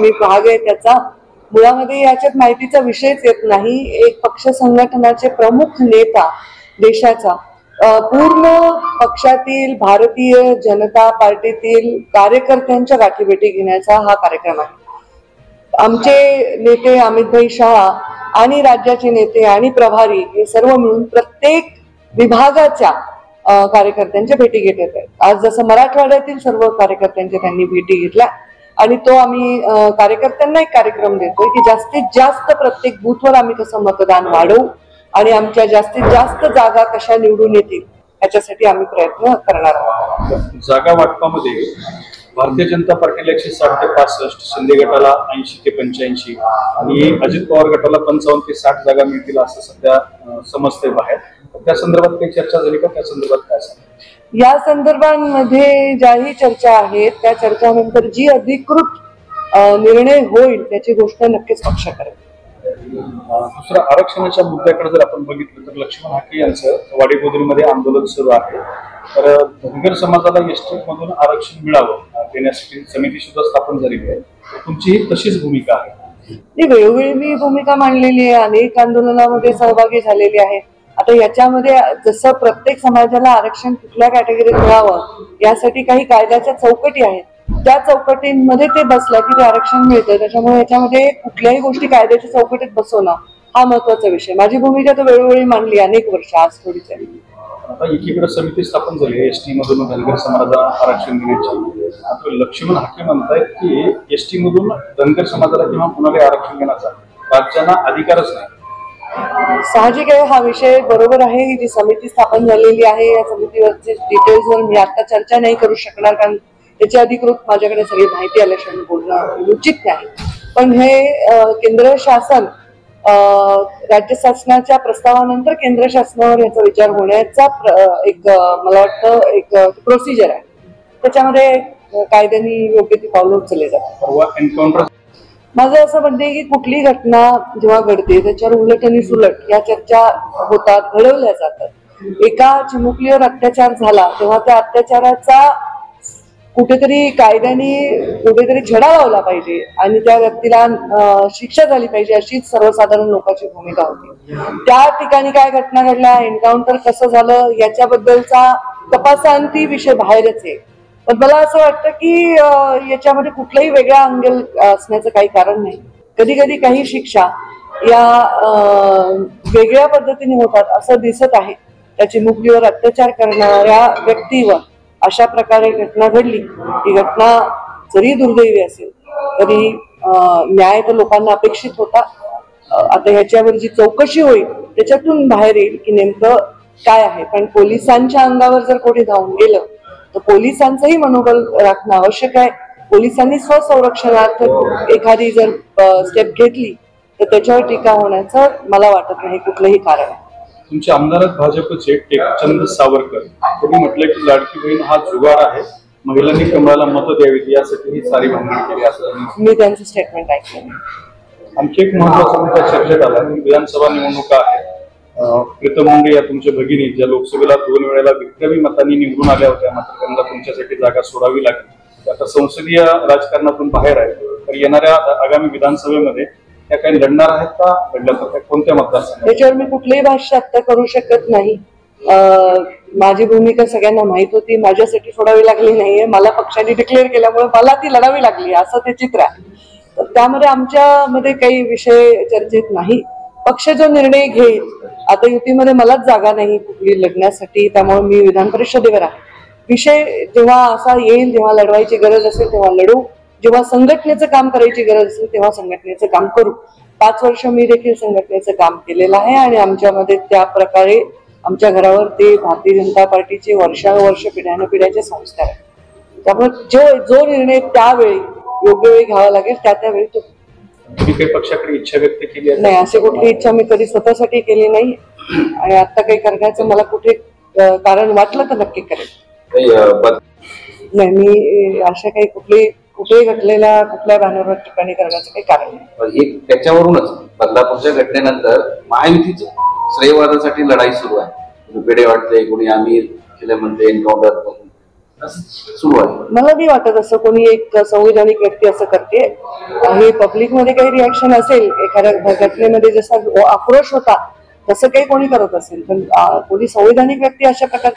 मी भाग आहे त्याचा, मुळामध्ये याच्यात माहितीचा विषयच येत नाही. एक पक्ष संघटनाचे प्रमुख नेता देशाचा पूर्ण पक्षातील भारतीय जनता पार्टीतील कार्यकर्त्यांच्या गाठीभेटी घेण्याचा हा कार्यक्रम आहे. आमचे नेते अमितभाई शहा आणि राज्याचे नेते आणि प्रभारी हे सर्व मिळून प्रत्येक विभागाच्या कार्यकर्त्यांच्या भेटी घेत आहेत. आज जसं मराठवाड्यातील सर्व कार्यकर्त्यांच्या त्यांनी भेटी घेतल्या आणि तो आम्ही कार्यकर्त्यांना एक कार्यक्रम देतोय की जास्तीत जास्त प्रत्येक बूथवर आम्ही कसं मतदान वाढवू आणि आमच्या जास्तीत जास्त जागा कशा निवडून येतील याच्यासाठी आम्ही प्रयत्न करणार आहोत. जागा वाटपामध्ये भारतीय जनता पार्टीला 160 ते 65, शिंदे गटाला 80 ते 85 आणि अजित पवार गटाला 55 ते 60 जागा मिळतील असं सध्या समजतंय बाहेर. त्या संदर्भात काही चर्चा झाली का? त्या संदर्भात काय सांगा? या संदर्भांमध्ये ज्याही चर्चा आहेत त्या चर्चानंतर जी अधिकृत निर्णय होईल त्याची गोष्ट नक्कीच पक्ष करेल. दुसरं आरक्षणाच्या मुद्द्याकडे जर आपण बघितलं तर लक्ष्मण हाके यांचं वाडीबुद्रुकमध्ये आंदोलन सुरू आहे. तर धनगर समाजाला एसटी मधून आरक्षण मिळावं देण्यासाठी समिती सुद्धा स्थापन झालेली आहे. तुमची ही तशीच भूमिका आहे? वेळोवेळी मी भूमिका मांडलेली आहे, अनेक आंदोलनामध्ये सहभागी झालेली आहे. आता याच्यामध्ये जसं प्रत्येक समाजाला आरक्षण कुठल्या कॅटेगरीत मिळावं यासाठी काही कायद्याच्या चौकटी आहेत, त्या चौकटींमध्ये ते बसलं की ते आरक्षण मिळतं. त्याच्यामुळे याच्यामध्ये कुठल्याही गोष्टी कायद्याच्या चौकटीत बसवणं हा महत्वाचा विषय. माझी भूमिका तर वेळोवेळी मांडली अनेक वर्ष, आज थोडीच आहे. आता एकीकडे समिती स्थापन झाली एसटी मधून धनगर समाजाला आरक्षण देण्याची. आता लक्ष्मण हाके म्हणतायत की एसटी मधून धनगर समाजाला किंवा कुणाला आरक्षण देण्याचा राज्यांना अधिकारच नाही. साहजिक आहे, हा विषय बरोबर आहे. जी समिती स्थापन झालेली आहे या समितीवरचे डिटेल्सवर मी आता चर्चा नाही करू शकणार, कारण त्याची अधिकृत माझ्याकडे सगळी माहिती आल्याशिवाय बोलणं उचित नाही. पण हे केंद्र शासन राज्य शासनाच्या प्रस्तावानंतर केंद्र शासनावर याचा विचार होण्याचा एक मला वाटतं एक प्रोसिजर आहे. त्याच्यामध्ये कायद्याने योग्य ती पावलं उचलली जातात. माझं असं म्हणणं आहे की कुठली घटना जेव्हा घडते त्याच्यावर उलट आणि सुलट या चर्चा होतात, घडवल्या जातात. एका चिमुकलीवर अत्याचार झाला तेव्हा त्या अत्याचाराचा कुठेतरी कायद्याने कुठेतरी छडा लावला पाहिजे आणि त्या व्यक्तीला शिक्षा झाली पाहिजे, अशीच सर्वसाधारण लोकांची भूमिका होती. त्या ठिकाणी काय घटना घडल्या, एन्काउंटर कसं झालं याच्याबद्दलचा तपासांती विषय बाहेरच आहे. पण मला असं वाटतं की याच्यामध्ये कुठलाही वेगळा अंगल असण्याचं काही कारण नाही. कधी कधी काही शिक्षा या वेगळ्या पद्धतीने होतात असं दिसत आहे. त्या चिमुकलीवर अत्याचार करणाऱ्या व्यक्तीवर अशा प्रकारे घटना घडली, ही घटना जरी दुर्दैवी असेल तरी न्याय तर लोकांना अपेक्षित होता. आता ह्याच्यावर जी चौकशी होईल त्याच्यातून बाहेर येईल की नेमकं काय आहे. पण पोलिसांच्या अंगावर जर कोणी धावून गेलं तर पोलिसांचंही मनोबल राखणं आवश्यक आहे. पोलिसांनी स्वसंरक्षणार्थ एखादी जर स्टेप घेतली तर त्याच्यावर टीका होण्याचं मला वाटत नाही कुठलंही कारण. तुमचे आमदार भाजपचे टेकचंद सावरकर त्यांनी म्हटलं की लाडकी बहीण हा जुगार आहे, महिलांनी कमळाला मतं द्यावीत यासाठी ही सारी भांडण केली असं मी त्यांचं स्टेटमेंट ऐकलं. आणखी एक महत्वाचा मुद्दा चर्चेत आला की विधानसभा निवडणुका आहेत. प्रीतम मुंडे या तुमच्या भगिनी ज्या लोकसभेला 2 वेळेला विक्रमी मतांनी निवडून आल्या होत्या, मात्र त्यांना तुमच्यासाठी जागा सोडावी लागली. आता संसदीय राजकारणातून बाहेर आहे, तर येणाऱ्या आगामी विधानसभेमध्ये त्या काही लढणार आहेत का? लढल्या तर कोणत्या मतदारसंघात? त्याच्यावर मी कुठलीही भाष्य आता करू शकत नाही. माझी भूमिका सगळ्यांना माहित होती, माझ्यासाठी सोडावी लागली नाहीये. मला पक्षाने डिक्लेअर केल्यामुळे मला ती लढावी लागली असं ते चित्र आहे. तर त्यामध्ये आमच्यामध्ये काही विषय चर्चेत नाही. पक्ष जो निर्णय घेईल, आता युतीमध्ये मलाच जागा नाही कुठली लढण्यासाठी, त्यामुळे मी विधान परिषदेवर आहे. विषय जेव्हा असा येईल, जेव्हा लढवायची गरज असेल तेव्हा लढू, जेव्हा संघटनेचं काम करायची गरज असेल तेव्हा संघटनेचं काम करू. 5 वर्ष मी देखील संघटनेचं काम केलेलं आहे आणि आमच्यामध्ये त्या प्रकारे आमच्या घरावर ते भारतीय जनता पार्टीचे वर्षानुवर्ष पिढ्यानपिढ्याचे संस्कार आहेत. त्यामुळे जो निर्णय त्यावेळी योग्य वेळी घ्यावा लागेल त्यावेळी तो. तुम्ही काही पक्षाकडे इच्छा व्यक्त केली आहे? नाही, अशी कुठली इच्छा मी कधी स्वतःसाठी केली नाही आणि आता काही करण्याचं मला कुठे कारण वाटलं तर नक्की करेल. नाही, मी अशा काही कुठेही घडलेल्या कुठल्या बॅनरवर टिप्पणी करण्याचं काही कारण नाही. त्याच्यावरूनच बदलापूरच्या घटनेनंतर महायुतीच श्रेयवादासाठी लढाई सुरू आहे. पेढे वाटते, कोणी आम्ही केलं म्हणते एन्काउंटर. असं सुरू आहे. मला नाही वाटत असं कोणी एक संविधानिक व्यक्ती असं करते. हे पब्लिकमध्ये काही रिॲक्शन असेल एखाद्या घटनेमध्ये जसा आक्रोश होता तसं काही कोणी करत असेल, पण कोणी संविधानिक व्यक्ती अशा प्रकार